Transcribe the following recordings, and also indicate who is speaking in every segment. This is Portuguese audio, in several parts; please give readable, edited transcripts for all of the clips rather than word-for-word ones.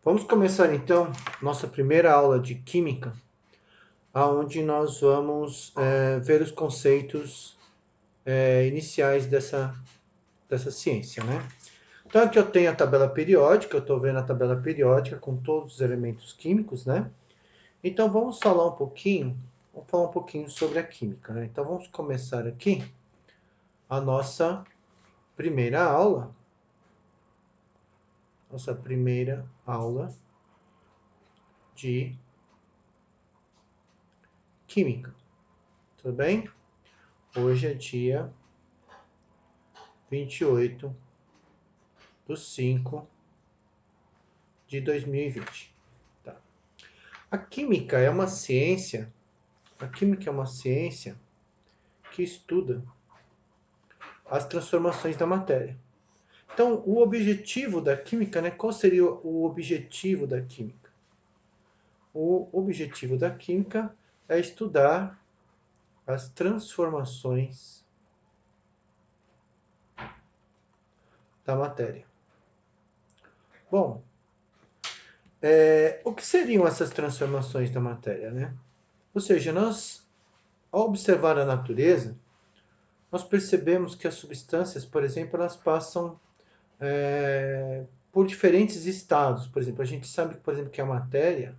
Speaker 1: Vamos começar então nossa primeira aula de Química, onde nós vamos ver os conceitos iniciais dessa ciência, né? Então aqui eu tenho a tabela periódica, eu estou vendo a tabela periódica com todos os elementos químicos, né? Então vamos falar um pouquinho sobre a química, né? Então vamos começar aqui a nossa primeira aula de Química, tudo bem? Hoje é dia 28/5/2020. Tá. A química é uma ciência que estuda as transformações da matéria. Então, o objetivo da química, né? Qual seria o objetivo da química? O objetivo da química é estudar as transformações da matéria. Bom, o que seriam essas transformações da matéria, né? Ou seja, nós, ao observar a natureza, nós percebemos que as substâncias, por exemplo, elas passam por diferentes estados. Por exemplo, a gente sabe, por exemplo, que a matéria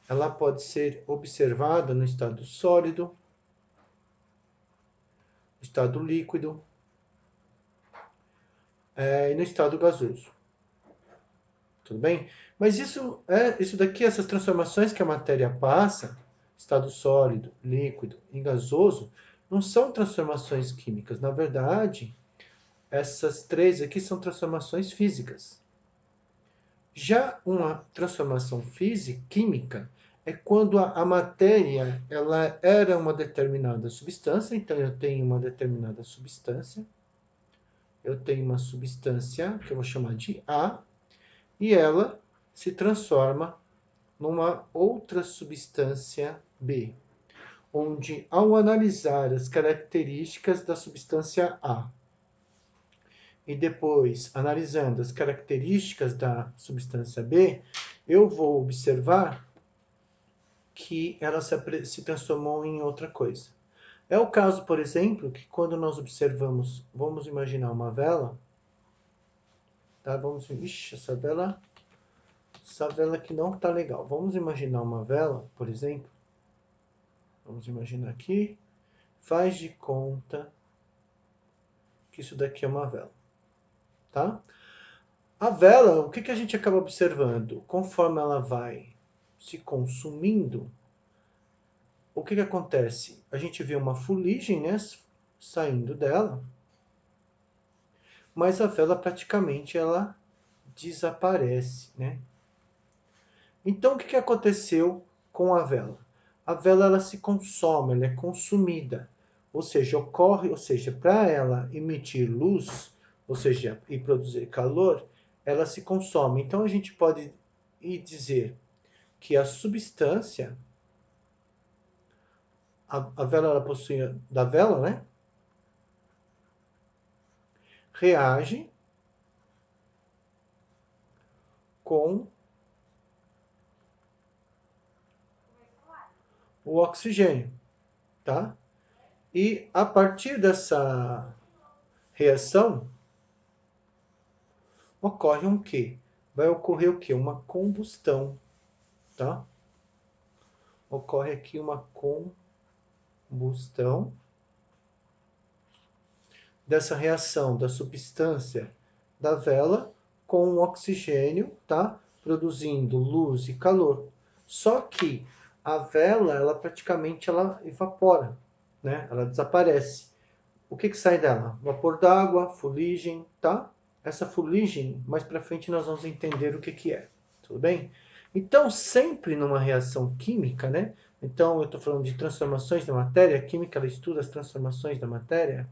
Speaker 1: ela pode ser observada no estado sólido, no estado líquido e no estado gasoso. Tudo bem? Mas isso daqui, essas transformações que a matéria passa, estado sólido, líquido e gasoso, não são transformações químicas. Na verdade, essas três aqui são transformações físicas. Já uma transformação química é quando a matéria ela era uma determinada substância, então eu tenho uma determinada substância, eu tenho uma substância que eu vou chamar de A, e ela se transforma numa outra substância B, onde ao analisar as características da substância A, e depois, analisando as características da substância B, eu vou observar que ela se transformou em outra coisa. É o caso, por exemplo, que quando nós observamos, vamos imaginar uma vela, tá? Ixi, essa vela aqui não tá legal. Vamos imaginar uma vela, por exemplo. Vamos imaginar aqui. Faz de conta que isso daqui é uma vela, tá? A vela, o que a gente acaba observando? Conforme ela vai se consumindo, o que acontece? A gente vê uma fuligem, né, saindo dela, mas a vela praticamente ela desaparece, né? Então o que aconteceu com a vela? A vela ela se consome, ela é consumida, ou seja, para ela emitir luz, ou seja, e produzir calor, ela se consome. Então a gente pode dizer que a substância, a vela ela possui da vela, né? Reage com o oxigênio, tá? E a partir dessa reação ocorre um quê? Vai ocorrer o quê? Uma combustão, tá? Ocorre aqui uma combustão dessa reação da substância da vela com o oxigênio, tá? Produzindo luz e calor. Só que a vela, ela praticamente ela evapora, né? Ela desaparece. O que sai dela? Vapor d'água, fuligem, tá? Essa fuligem, mais para frente nós vamos entender o que é, tudo bem? Então, sempre numa reação química, né? Então, eu estou falando de transformações da matéria, a química ela estuda as transformações da matéria,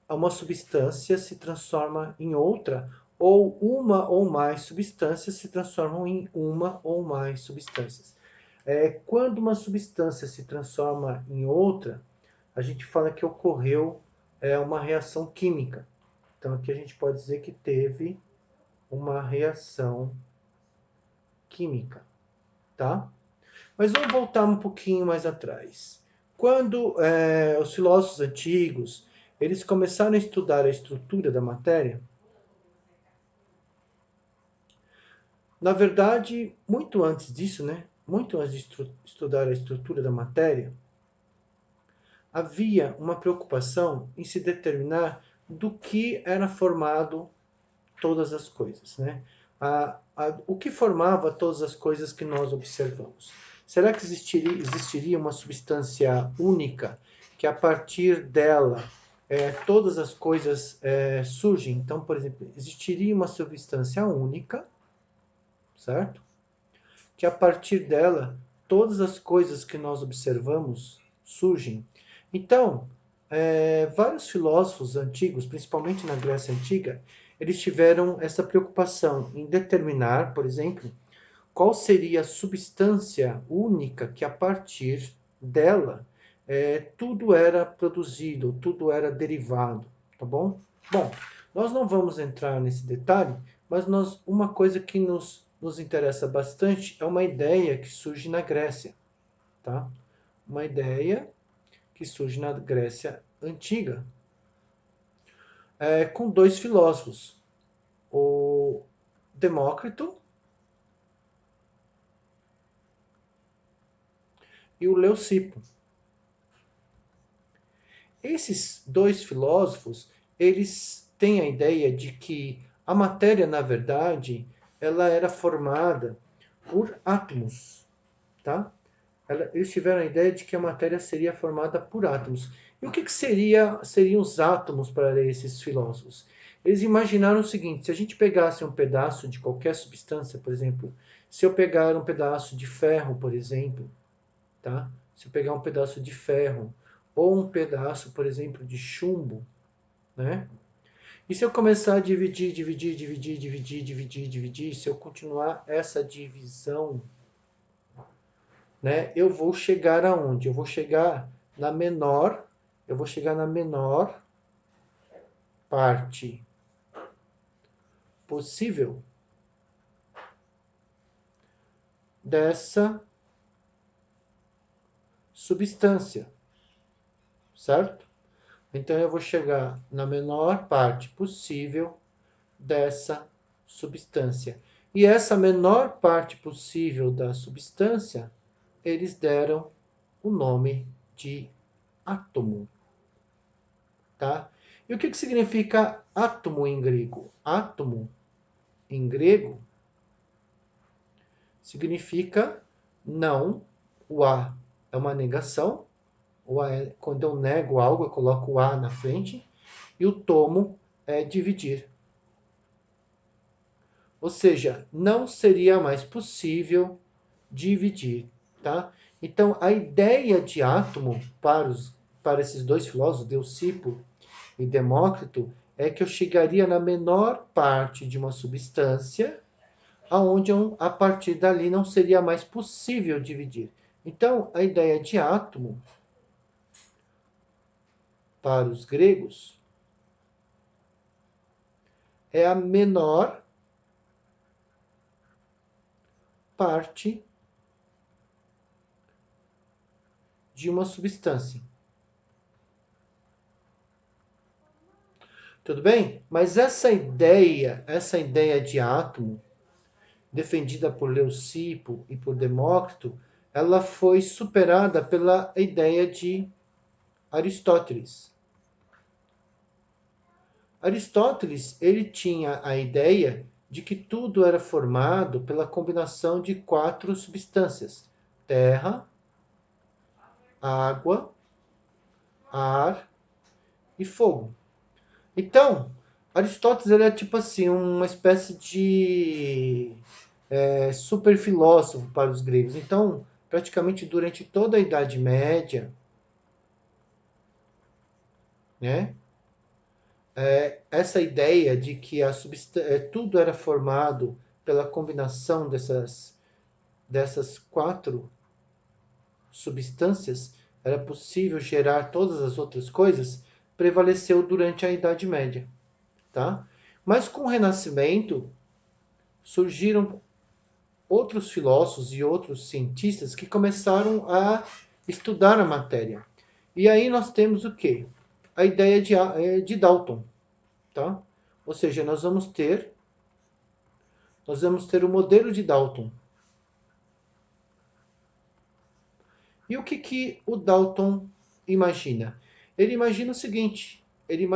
Speaker 1: uma substância se transforma em outra, ou uma ou mais substâncias se transformam em uma ou mais substâncias. Quando uma substância se transforma em outra, a gente fala que ocorreu uma reação química, Então aqui a gente pode dizer que teve uma reação química, tá? Mas vamos voltar um pouquinho mais atrás. Quando os filósofos antigos eles começaram a estudar a estrutura da matéria, na verdade, muito antes disso, né? Muito antes de estudar a estrutura da matéria, havia uma preocupação em se determinar do que era formado todas as coisas, né? O que formava todas as coisas que nós observamos? Será que existiria uma substância única que a partir dela todas as coisas surgem? Então, por exemplo, existiria uma substância única, certo? Que a partir dela todas as coisas que nós observamos surgem. Então, vários filósofos antigos, principalmente na Grécia Antiga, eles tiveram essa preocupação em determinar, por exemplo, qual seria a substância única que a partir dela tudo era produzido, tudo era derivado, tá bom? Bom, nós não vamos entrar nesse detalhe, mas uma coisa que nos interessa bastante é uma ideia que surge na Grécia, tá? Uma ideia que surge na Grécia Antiga, com dois filósofos, o Demócrito e o Leucipo. Esses dois filósofos, eles têm a ideia de que a matéria, na verdade, ela era formada por átomos, tá? Eles tiveram a ideia de que a matéria seria formada por átomos. E o que seriam os átomos para esses filósofos? Eles imaginaram o seguinte: se a gente pegasse um pedaço de qualquer substância, por exemplo, se eu pegar um pedaço de ferro, por exemplo, tá? Se eu pegar um pedaço de ferro ou um pedaço, por exemplo, de chumbo, né? E se eu começar a dividir, se eu continuar essa divisão, né, eu vou chegar aonde? Eu vou chegar na menor parte possível dessa substância, certo? Então eu vou chegar na menor parte possível dessa substância. E essa menor parte possível da substância, eles deram o nome de átomo, tá? E o que significa átomo em grego? Átomo em grego significa não, o A é uma negação, quando eu nego algo, eu coloco o A na frente, e o tomo é dividir. Ou seja, não seria mais possível dividir, tá? Então, a ideia de átomo para esses dois filósofos, Leucipo e Demócrito, é que eu chegaria na menor parte de uma substância, aonde a partir dali não seria mais possível dividir. Então, a ideia de átomo para os gregos é a menor parte de uma substância. Tudo bem? Mas essa ideia de átomo, defendida por Leucipo e por Demócrito, ela foi superada pela ideia de Aristóteles. Aristóteles, ele tinha a ideia de que tudo era formado pela combinação de quatro substâncias: terra, água, ar e fogo. Então, Aristóteles ele é tipo assim, uma espécie de super filósofo para os gregos. Então, praticamente durante toda a Idade Média, né, essa ideia de que tudo era formado pela combinação dessas quatro substâncias, era possível gerar todas as outras coisas, prevaleceu durante a Idade Média. tá? Mas com o Renascimento surgiram outros filósofos e outros cientistas que começaram a estudar a matéria. E aí nós temos o quê? A ideia de Dalton, tá? Ou seja, nós vamos ter o modelo de Dalton. E o que o Dalton imagina? Ele imagina o seguinte, ele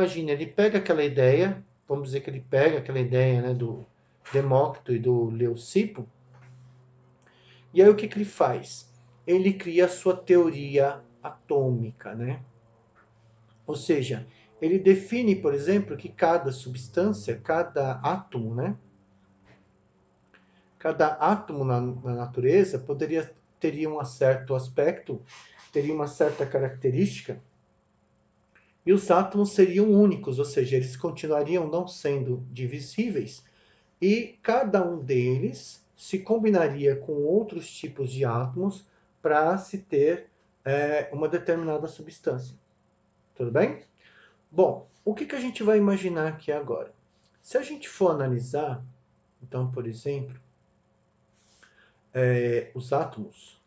Speaker 1: pega aquela ideia, vamos dizer que ele pega aquela ideia, né, do Demócrito e do Leucipo, e aí o que ele faz? Ele cria a sua teoria atômica, né? Ou seja, ele define, por exemplo, que cada substância, cada átomo, né? Cada átomo na natureza teria um certo aspecto, teria uma certa característica, e os átomos seriam únicos, ou seja, eles continuariam não sendo divisíveis, e cada um deles se combinaria com outros tipos de átomos para se ter uma determinada substância. Tudo bem? Bom, o que a gente vai imaginar aqui agora? Se a gente for analisar, então, por exemplo, os átomos,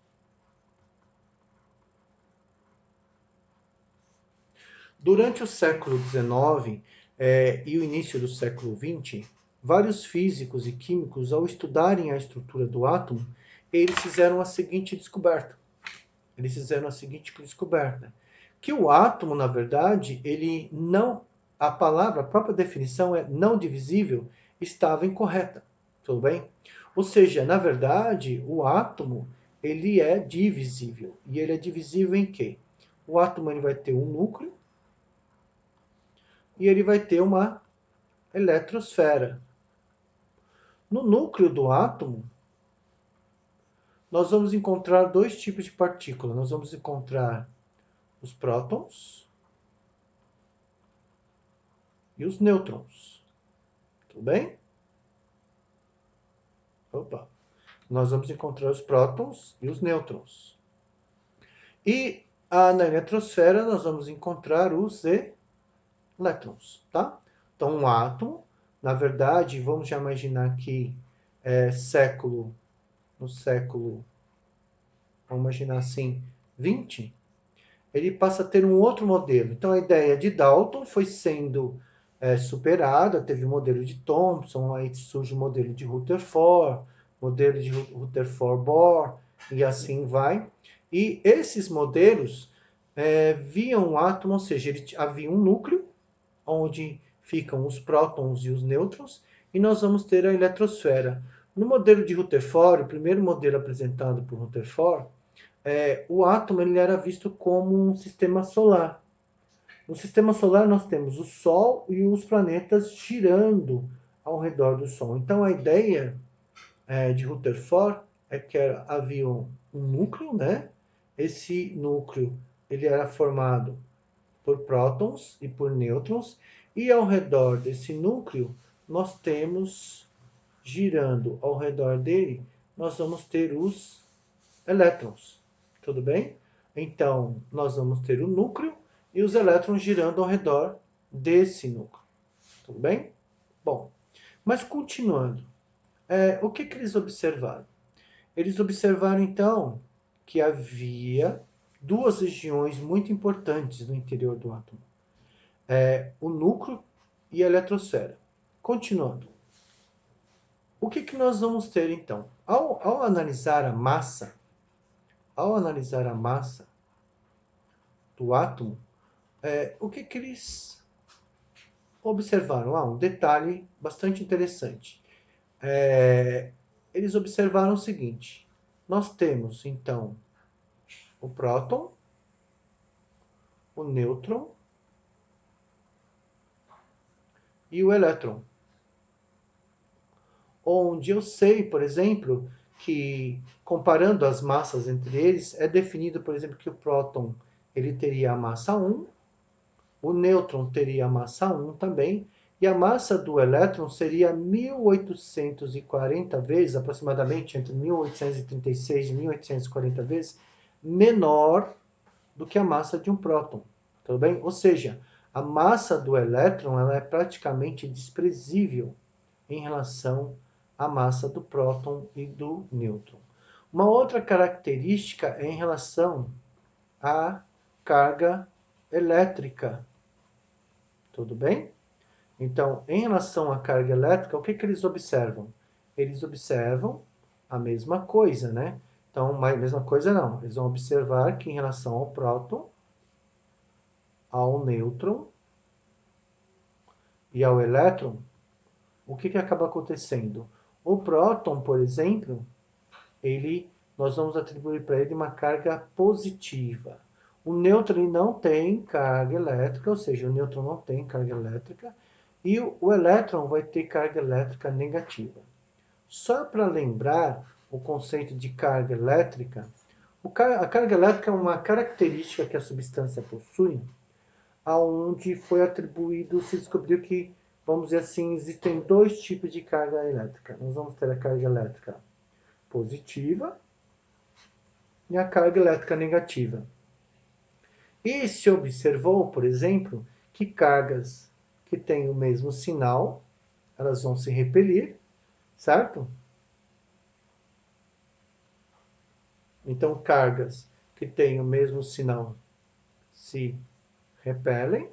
Speaker 1: durante o século XIX e o início do século XX, vários físicos e químicos, ao estudarem a estrutura do átomo, eles fizeram a seguinte descoberta. Que o átomo, na verdade, ele não, a palavra, a própria definição é não divisível, estava incorreta. Tudo bem? Ou seja, na verdade, o átomo, ele é divisível. E ele é divisível em quê? O átomo ele vai ter um núcleo e ele vai ter uma eletrosfera. No núcleo do átomo, nós vamos encontrar dois tipos de partícula. Nós vamos encontrar os prótons e os nêutrons. Tudo bem? Opa. Nós vamos encontrar os prótons e os nêutrons. E na eletrosfera nós vamos encontrar os elétrons, tá? Então, um átomo, na verdade, vamos já imaginar que no século, vamos imaginar assim, 20, ele passa a ter um outro modelo. Então, a ideia de Dalton foi sendo superada, teve o modelo de Thomson, aí surge o modelo de Rutherford, modelo de Rutherford-Bohr, e assim vai. E esses modelos viam um átomo, ou seja, havia um núcleo, onde ficam os prótons e os nêutrons, e nós vamos ter a eletrosfera. No modelo de Rutherford, o primeiro modelo apresentado por Rutherford, o átomo ele era visto como um sistema solar. No sistema solar nós temos o Sol e os planetas girando ao redor do Sol. Então a ideia de Rutherford é que havia um núcleo, né? Esse núcleo ele era formado por prótons e por nêutrons, e ao redor desse núcleo nós temos, girando ao redor dele, nós vamos ter os elétrons. Tudo bem? Então, nós vamos ter o núcleo e os elétrons girando ao redor desse núcleo. Tudo bem? Bom, mas continuando, o que eles observaram? Eles observaram, então, que havia duas regiões muito importantes no interior do átomo. O núcleo e a eletrosfera. Continuando. O que nós vamos ter, então? Ao analisar a massa do átomo, o que eles observaram? Um detalhe bastante interessante. Eles observaram o seguinte: nós temos, então, o próton, o nêutron e o elétron. Onde eu sei, por exemplo, que comparando as massas entre eles, é definido, por exemplo, que o próton ele teria a massa 1, o nêutron teria a massa 1 também, e a massa do elétron seria 1840 vezes, aproximadamente entre 1836 e 1840 vezes, menor do que a massa de um próton. Tudo bem? Ou seja, A massa do elétron ela é praticamente desprezível em relação à massa do próton e do nêutron. Uma outra característica é em relação à carga elétrica. Tudo bem? Então, em relação à carga elétrica, o que, que eles observam? Eles observam a mesma coisa, né? Então, a mesma coisa não. Eles vão observar que em relação ao próton, ao nêutron e ao elétron, o que, que acaba acontecendo? O próton, por exemplo, nós vamos atribuir para ele uma carga positiva. O nêutron ele não tem carga elétrica, ou seja, o nêutron não tem carga elétrica, e o elétron vai ter carga elétrica negativa. Só para lembrar o conceito de carga elétrica, a carga elétrica é uma característica que a substância possui, aonde foi atribuído, se descobriu que, vamos dizer assim, existem dois tipos de carga elétrica. Nós vamos ter a carga elétrica positiva e a carga elétrica negativa. E se observou, por exemplo, que cargas que têm o mesmo sinal, elas vão se repelir, certo? Então, cargas que têm o mesmo sinal se repelem,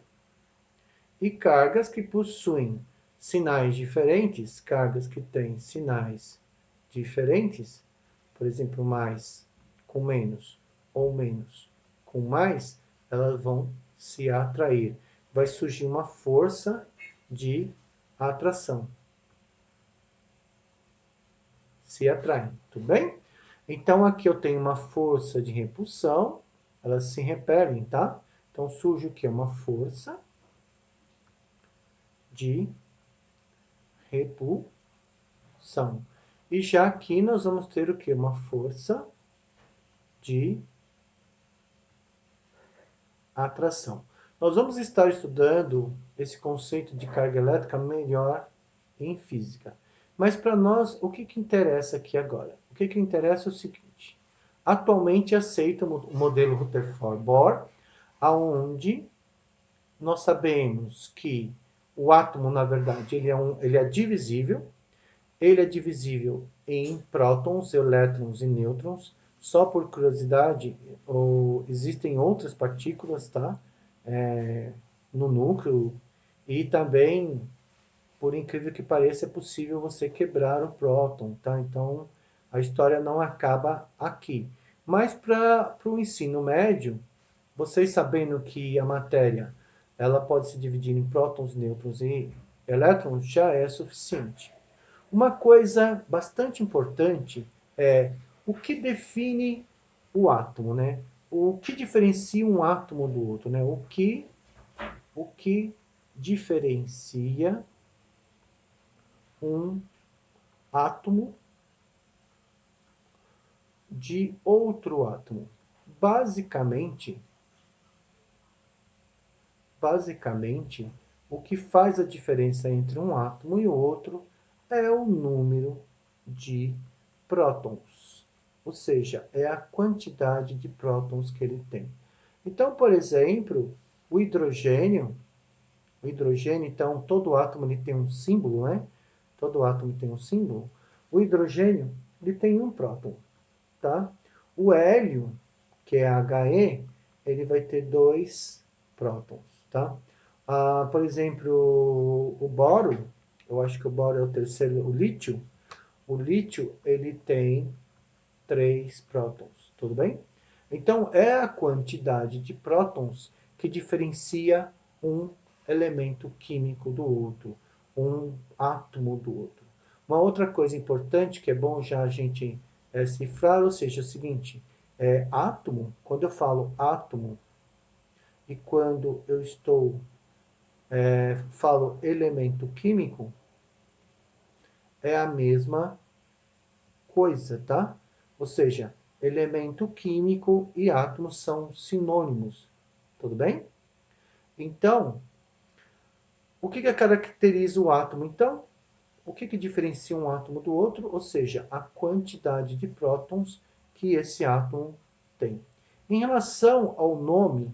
Speaker 1: e cargas que possuem sinais diferentes, cargas que têm sinais diferentes, por exemplo, mais com menos ou menos com mais, elas vão se atrair. Vai surgir uma força de atração. Se atraem, tudo bem? Então aqui eu tenho uma força de repulsão, elas se repelem, tá? Então surge o que? Uma força de repulsão. E já aqui nós vamos ter o que? Uma força de atração. Nós vamos estar estudando esse conceito de carga elétrica melhor em física. Mas para nós, o que interessa aqui agora? O que interessa é o seguinte. Atualmente aceita o modelo Rutherford-Bohr, aonde nós sabemos que o átomo, na verdade, ele é divisível. Ele é divisível em prótons, elétrons e nêutrons. Só por curiosidade, existem outras partículas, tá? No núcleo. E também, por incrível que pareça, é possível você quebrar o próton, tá? Então, a história não acaba aqui. Mas para o ensino médio, vocês sabendo que a matéria ela pode se dividir em prótons, nêutrons e elétrons, já é suficiente. Uma coisa bastante importante é o que define o átomo, né? O que diferencia um átomo do outro, né? O que diferencia um átomo de outro átomo? Basicamente, o que faz a diferença entre um átomo e outro é o número de prótons, ou seja, é a quantidade de prótons que ele tem. Então, por exemplo, o hidrogênio, então, todo átomo ele tem um símbolo, né? Todo átomo tem um símbolo. O hidrogênio, ele tem um próton, tá? O hélio, que é He, ele vai ter 2 prótons, tá? Por exemplo, o boro, eu acho que o boro é o terceiro, o lítio, ele tem 3 prótons, tudo bem? Então, é a quantidade de prótons que diferencia um elemento químico do outro, um átomo do outro. Uma outra coisa importante que é bom já a gente cifrar, ou seja, é o seguinte, átomo, quando eu falo átomo e quando eu falo elemento químico, é a mesma coisa, tá? Ou seja, elemento químico e átomo são sinônimos, tudo bem? Então, o que caracteriza o átomo? Então, o que diferencia um átomo do outro? Ou seja, a quantidade de prótons que esse átomo tem. Em relação ao nome,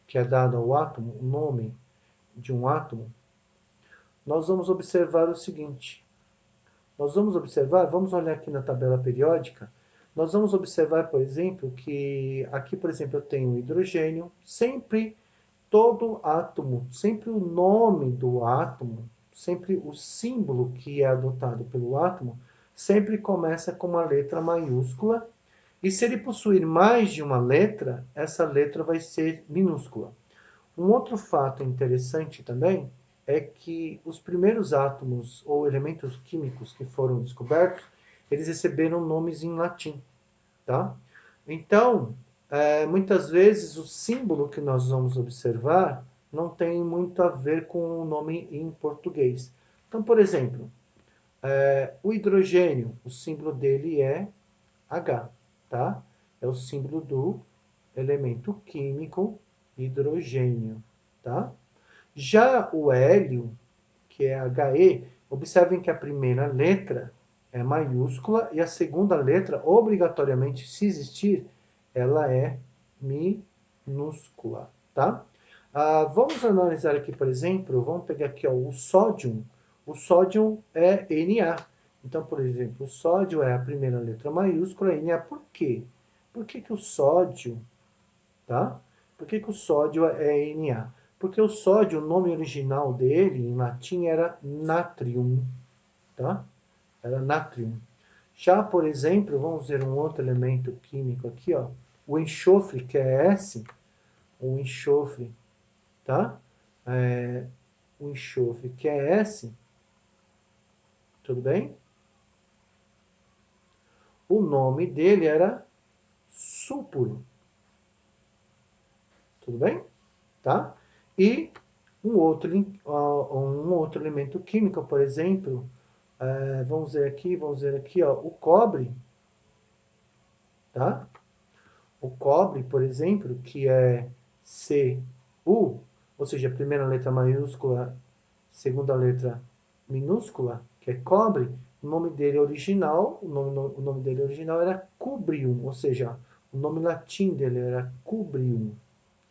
Speaker 1: que é dado ao átomo, o nome de um átomo, nós vamos observar o seguinte. Nós vamos observar, vamos olhar aqui na tabela periódica, nós vamos observar, por exemplo, que aqui, por exemplo, eu tenho o hidrogênio, sempre todo átomo, sempre o nome do átomo, sempre o símbolo que é adotado pelo átomo, sempre começa com uma letra maiúscula, e se ele possuir mais de uma letra, essa letra vai ser minúscula. Um outro fato interessante também é que os primeiros átomos ou elementos químicos que foram descobertos, eles receberam nomes em latim, tá? Então, muitas vezes o símbolo que nós vamos observar não tem muito a ver com o nome em português. Então, por exemplo, o hidrogênio, o símbolo dele é H, tá? É o símbolo do elemento químico hidrogênio, tá? Já o hélio, que é HE, observem que a primeira letra é maiúscula e a segunda letra, obrigatoriamente, se existir, ela é minúscula, tá? Vamos analisar aqui, por exemplo, vamos pegar aqui ó, o sódio. O sódio é Na. Então, por exemplo, o sódio é a primeira letra maiúscula, Na. Por quê? Por que o sódio, tá? Por que o sódio é Na? Porque o sódio, o nome original dele, em latim, era natrium, tá? Era natrium. Já, por exemplo, vamos ver um outro elemento químico aqui, ó. O enxofre, que é S, o enxofre, tá? O enxofre, que é S, tudo bem? O nome dele era sulfuro, tudo bem? Tá? E um outro elemento químico, por exemplo, vamos ver aqui, ó, o cobre, tá? O cobre, por exemplo, que é Cu, ou seja, a primeira letra maiúscula, segunda letra minúscula, que é cobre, o nome dele original, o nome dele original era cubrium, ou seja, o nome latim dele era cubrium.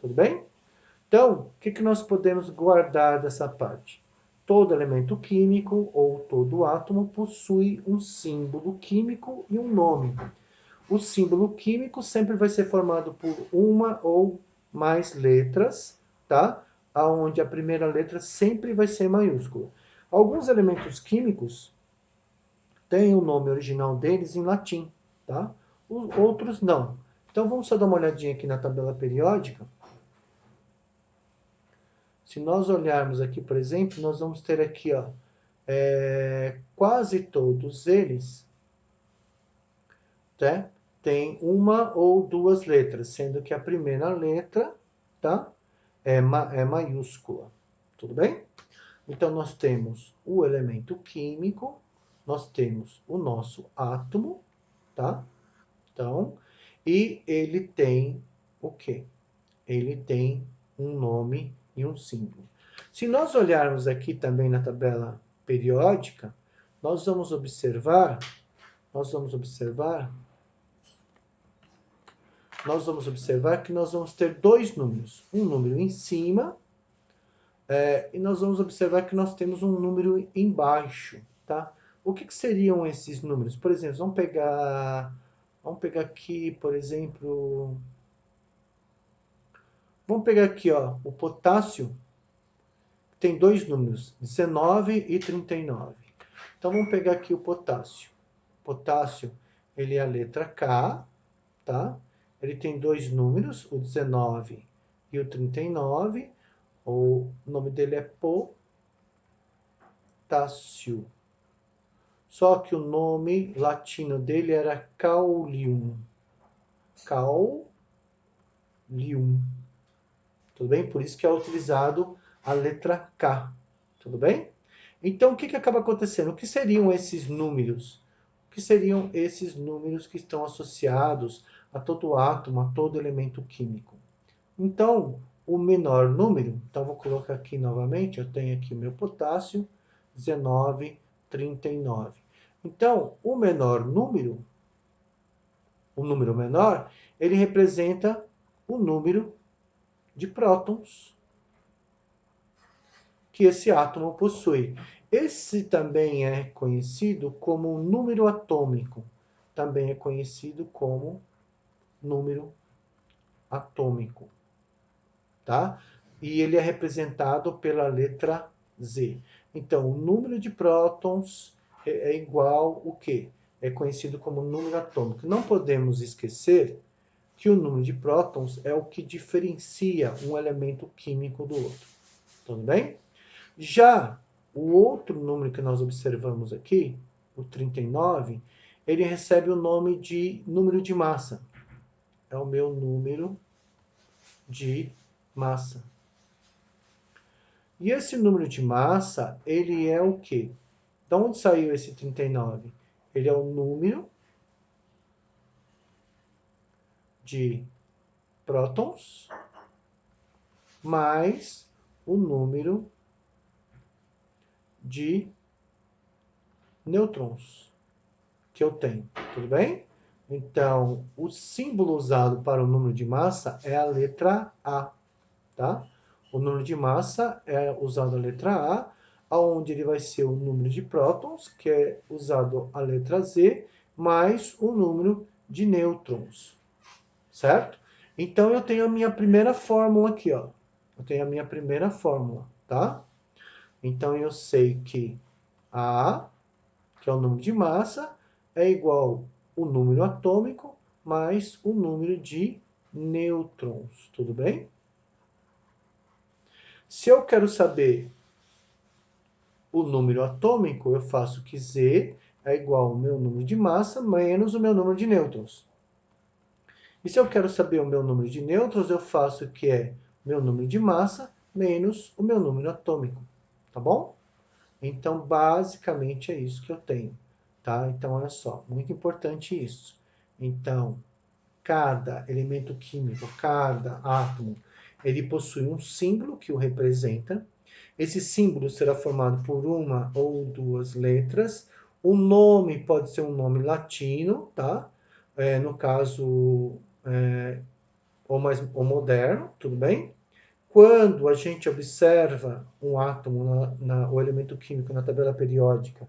Speaker 1: Tudo bem? Então, o que nós podemos guardar dessa parte? Todo elemento químico ou todo átomo possui um símbolo químico e um nome. O símbolo químico sempre vai ser formado por uma ou mais letras, tá? Onde a primeira letra sempre vai ser maiúscula. Alguns elementos químicos têm o nome original deles em latim, tá? Os outros não. Então vamos só dar uma olhadinha aqui na tabela periódica. Se nós olharmos aqui, por exemplo, nós vamos ter aqui, ó, quase todos eles, tá? Tem uma ou duas letras, sendo que a primeira letra, tá? É maiúscula. Tudo bem? Então, nós temos o elemento químico, nós temos o nosso átomo, tá? Então, e ele tem o quê? Ele tem um nome e um símbolo. Se nós olharmos aqui também na tabela periódica, nós vamos observar que nós vamos ter dois números. Um número em cima, e nós vamos observar que nós temos um número embaixo, tá? O que seriam esses números? Por exemplo, vamos pegar aqui, por exemplo, vamos pegar aqui, ó, o potássio tem dois números, 19 e 39. Então vamos pegar aqui o potássio. O potássio, ele é a letra K, tá? Ele tem dois números, o 19 e o 39. O nome dele é potássio. Só que o nome latino dele era Caulium. Caulium. Tudo bem? Por isso que é utilizado a letra K. Tudo bem? Então, o que acaba acontecendo? O que seriam esses números? O que seriam esses números que estão associados a todo átomo, a todo elemento químico? Então, o menor número, então vou colocar aqui novamente, eu tenho aqui o meu potássio, 19, 39. Então, o número menor, ele representa o número de prótons que esse átomo possui. Esse também é conhecido como número atômico. Também é conhecido como número atômico, tá? E ele é representado pela letra Z. Então, o número de prótons é igual o quê? É conhecido como número atômico. Não podemos esquecer que o número de prótons é o que diferencia um elemento químico do outro. Tudo bem? Já o outro número que nós observamos aqui, o 39, ele recebe o nome de número de massa. É o meu número de massa. E esse número de massa, ele é o quê? De onde saiu esse 39? Ele é o número de prótons mais o número de nêutrons que eu tenho, tudo bem? Então, o símbolo usado para o número de massa é a letra A, tá? O número de massa é usado a letra A, onde ele vai ser o número de prótons, que é usado a letra Z, mais o número de nêutrons, certo? Então, eu tenho a minha primeira fórmula aqui, ó. Eu tenho a minha primeira fórmula, tá? Então, eu sei que A, que é o número de massa, é igual o número atômico mais o número de nêutrons, tudo bem? Se eu quero saber o número atômico, eu faço que Z é igual ao meu número de massa menos o meu número de nêutrons. E se eu quero saber o meu número de nêutrons, eu faço que é meu número de massa menos o meu número atômico, tá bom? Então, basicamente é isso que eu tenho, tá? Então, olha só, muito importante isso. Então, cada elemento químico, cada átomo, ele possui um símbolo que o representa. Esse símbolo será formado por uma ou duas letras. O nome pode ser um nome latino, tá? No caso, ou moderno, tudo bem? Quando a gente observa um átomo, o elemento químico na tabela periódica,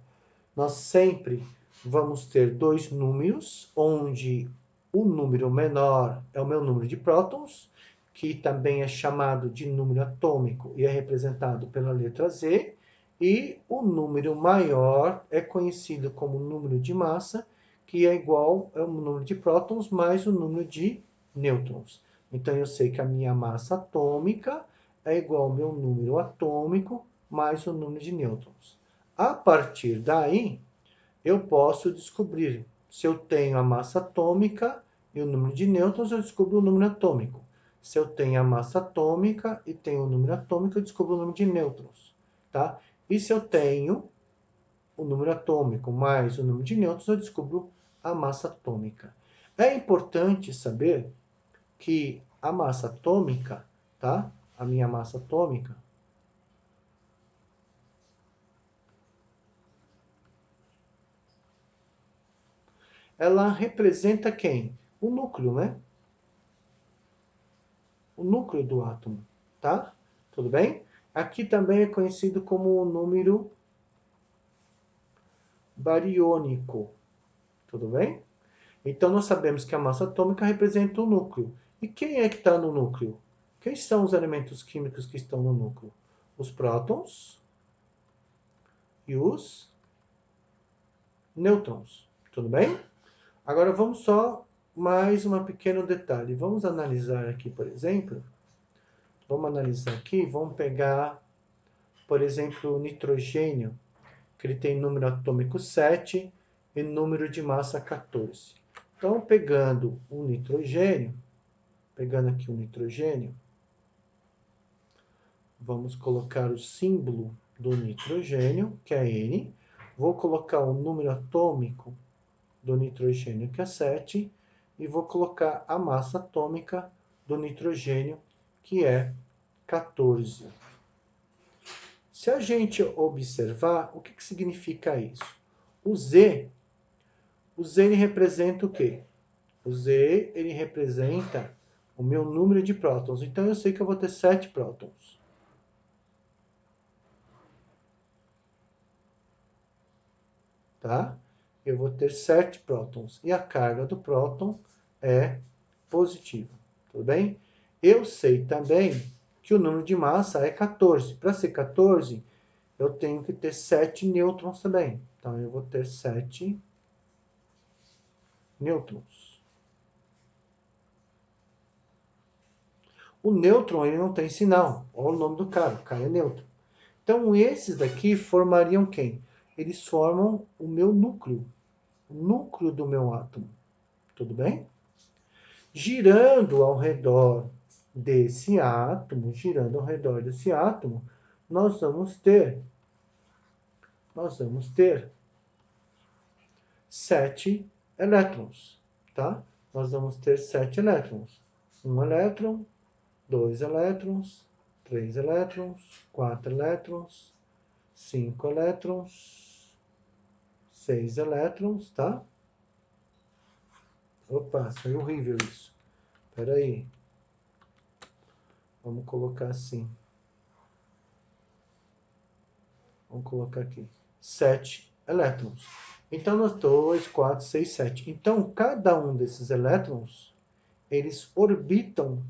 Speaker 1: nós sempre vamos ter dois números, onde o número menor é o meu número de prótons, que também é chamado de número atômico e é representado pela letra Z, e o número maior é conhecido como número de massa, que é igual ao número de prótons mais o número de nêutrons. Então, eu sei que a minha massa atômica é igual ao meu número atômico mais o número de nêutrons. A partir daí, eu posso descobrir se eu tenho a massa atômica e o número de nêutrons, eu descubro o número atômico. Se eu tenho a massa atômica e tenho o número atômico, eu descubro o número de nêutrons, tá? E se eu tenho o número atômico mais o número de nêutrons, eu descubro a massa atômica. É importante saber que a massa atômica, tá? A minha massa atômica, ela representa quem? O núcleo, né? O núcleo do átomo, tá? Tudo bem? Aqui também é conhecido como o número bariônico, tudo bem? Então, nós sabemos que a massa atômica representa o núcleo. E quem é que está no núcleo? Quem são os elementos químicos que estão no núcleo? Os prótons e os nêutrons, tudo bem? Agora, vamos só mais um pequeno detalhe. Vamos analisar aqui, por exemplo. Vamos analisar aqui, vamos pegar, por exemplo, o nitrogênio, que ele tem número atômico 7 e número de massa 14. Então, pegando aqui o nitrogênio, vamos colocar o símbolo do nitrogênio, que é N. Vou colocar o número atômico do nitrogênio, que é 7, e vou colocar a massa atômica do nitrogênio, que é 14. Se a gente observar, o que significa isso? O Z ele representa o quê? O Z ele representa o meu número de prótons. Então, eu sei que eu vou ter 7 prótons. Tá? Eu vou ter 7 prótons. E a carga do próton é positiva. Tudo bem? Eu sei também que o número de massa é 14. Para ser 14, eu tenho que ter 7 nêutrons também. Então, eu vou ter 7 nêutrons. O nêutron, ele não tem sinal. Olha o nome do cara. O cara é nêutron. Então, esses daqui formariam quem? Eles formam o meu núcleo. O núcleo do meu átomo. Tudo bem? Girando ao redor desse átomo, nós vamos ter 7 elétrons, tá? Nós vamos ter 7 elétrons. 1 elétron, 2 elétrons, 3 elétrons, 4 elétrons, 5 elétrons, 6 elétrons, tá? Opa, saiu horrível isso. Espera aí. Vamos colocar assim. Vamos colocar aqui. 7 elétrons. Então, nós 2, 4, 6, 7. Então, cada um desses elétrons, eles orbitam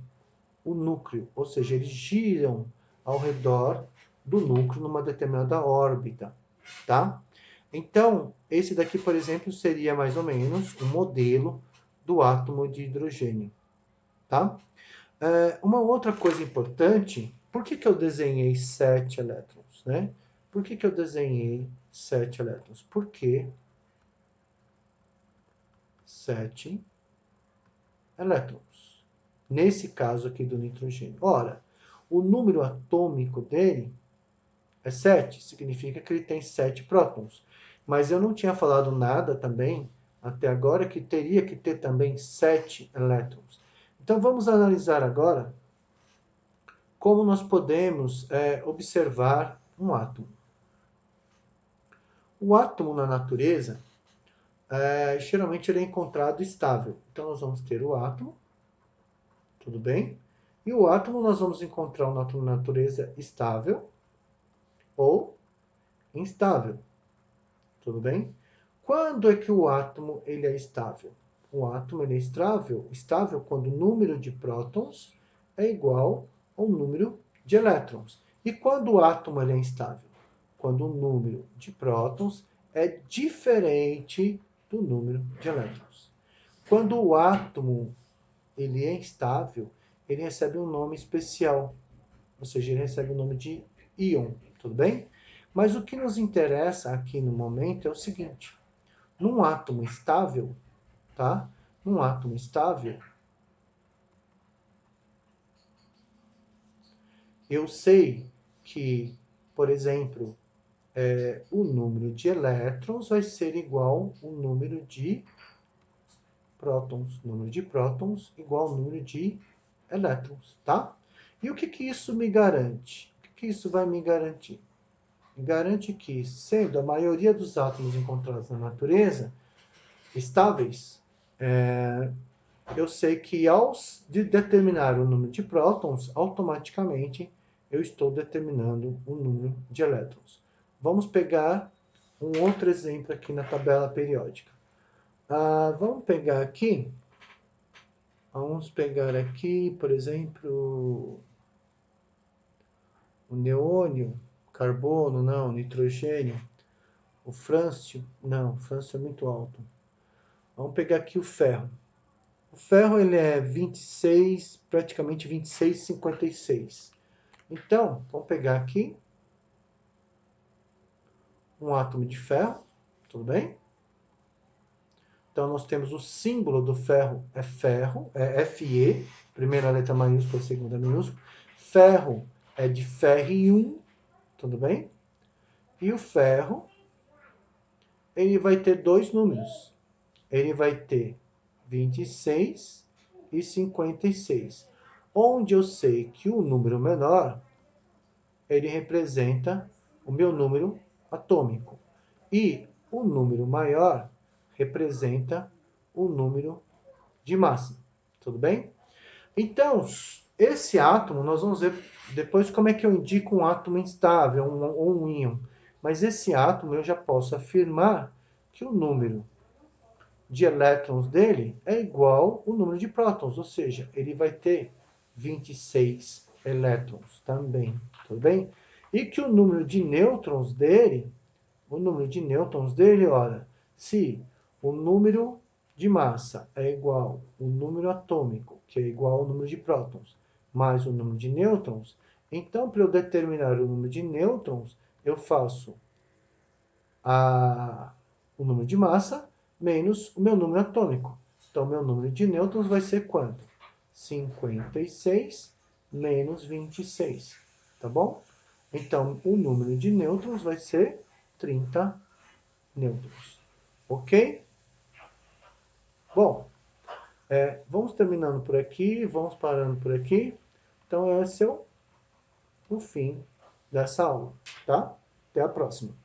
Speaker 1: o núcleo, ou seja, eles giram ao redor do núcleo numa determinada órbita, tá? Então, esse daqui, por exemplo, seria mais ou menos um modelo do átomo de hidrogênio, tá? Uma outra coisa importante, por que eu desenhei 7 elétrons, né? Por que eu desenhei 7 elétrons? Porque 7 elétrons. Nesse caso aqui do nitrogênio. Ora, o número atômico dele é 7, significa que ele tem 7 prótons. Mas eu não tinha falado nada também, até agora, que teria que ter também 7 elétrons. Então vamos analisar agora como nós podemos observar um átomo. O átomo na natureza, geralmente ele é encontrado estável. Então nós vamos ter o átomo, tudo bem? E o átomo nós vamos encontrar um átomo na natureza estável ou instável, tudo bem? Quando é que o átomo ele é estável? O átomo ele é estável quando o número de prótons é igual ao número de elétrons. E quando o átomo ele é instável? Quando o número de prótons é diferente do número de elétrons. Quando o átomo ele é instável, ele recebe um nome especial, ou seja, ele recebe o nome de íon, tudo bem? Mas o que nos interessa aqui no momento é o seguinte: num átomo estável, tá? Num átomo estável, eu sei que, por exemplo, o número de elétrons vai ser igual ao número de prótons. Número de prótons igual ao número de elétrons, tá? E o que isso me garante? O que isso vai me garantir? Me garante que, sendo a maioria dos átomos encontrados na natureza estáveis, eu sei que ao determinar o número de prótons, automaticamente eu estou determinando o número de elétrons. Vamos pegar um outro exemplo aqui na tabela periódica. Vamos pegar aqui, por exemplo, o neônio, carbono, não, nitrogênio, o frâncio, não, o frâncio é muito alto. Vamos pegar aqui o ferro. O ferro ele é 26, praticamente 26,56. Então, vamos pegar aqui um átomo de ferro, tudo bem? Então, nós temos o símbolo do ferro, é Fe, primeira letra maiúscula, segunda minúscula. Ferro é de ferrium, tudo bem? E o ferro, ele vai ter dois números. Ele vai ter 26 e 56. Onde eu sei que o número menor, ele representa o meu número atômico. E o número maior representa o número de massa. Tudo bem? Então, esse átomo, nós vamos ver depois como é que eu indico um átomo instável ou um íon. Mas esse átomo eu já posso afirmar que o número de elétrons dele é igual ao número de prótons, ou seja, ele vai ter 26 elétrons também, tudo bem? E que o número de nêutrons dele, olha, se o número de massa é igual ao número atômico, que é igual ao número de prótons, mais o número de nêutrons, então para eu determinar o número de nêutrons, eu faço o número de massa menos o meu número atômico. Então, meu número de nêutrons vai ser quanto? 56 menos 26, tá bom? Então, o número de nêutrons vai ser 30 nêutrons, ok? Bom, vamos terminando por aqui, vamos parando por aqui. Então, esse é o fim dessa aula, tá? Até a próxima.